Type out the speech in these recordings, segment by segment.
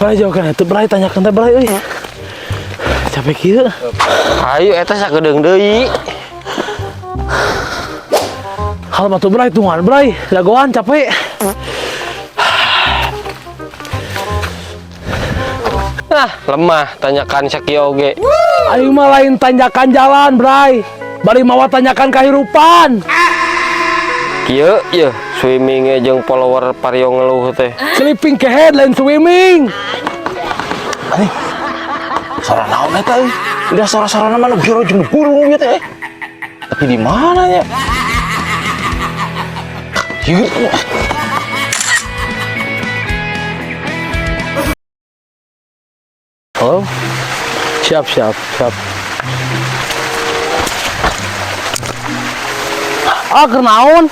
Bray jauh kan itu Bray tanyakan teh Bray euy. Capek kieu. Ayo eta sakedeung deui. Hal batu Bray tungan Bray, jagoan capek. Lemah tanyakan sakieu oge. Aing mah lain tanyakan jalan Bray. Bari mawa tanyakan kahirupan. Kieu ye swimming jeung follower Pario ngeluh teh. Sleeping ke head lain swimming. Sora naon eta euy? Udah sora-sorana mah nu giro jeung burung ieu teh. Tapi di mana nya? Hieur. Oh. Siap. Ah, kenaon?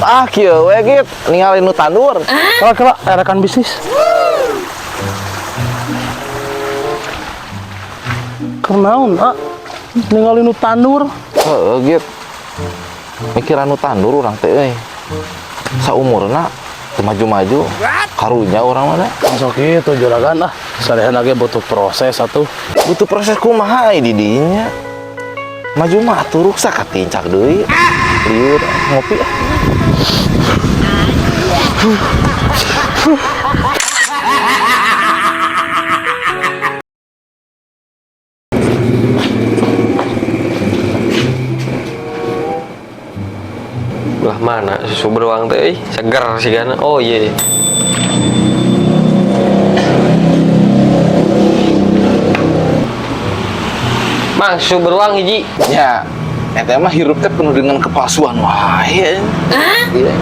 Ah kieu we git ningali nu tandur. Kala rekan bisnis. Kenaon? Ah, ningali nu tandur. Heeh git. Mikiran nu tandur urang teh euy. Saumurna teu maju-maju. Karunya urang mana? Sok kitu juragan ah. Sarehan lagi butuh proses atuh. Butuh proses kumaha di dinya. Maju mah atuh ruksa katincak deui. Lieur ngopi. Belah mana susu beruang teh seger sigana. Oh iya. Mang susu beruang hiji. Ya, eta mah hirup teh penuh dengan kepalsuan wae. Iya.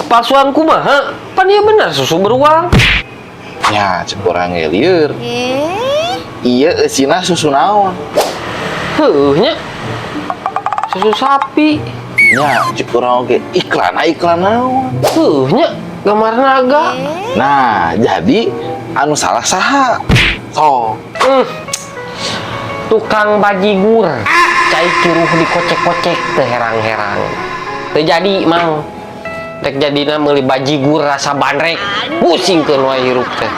Kepalsuan kumaha? Pan ieu bener susu beruang. Ya, cek urang ge lieur. Iya eusina susu naon? Heuh nya. Susu sapi. Ya, cek urang ge iklan naon? Heuh nya gambar naga. Nah, jadi anu salah saha? Sok. Tukang bajigur. Cai curuh dikocek-kocek teh herang-herang. Teu jadi, Mang. Rek jadina meuli bajigur rasa bandrek. Pusingkeun wae hirup teh.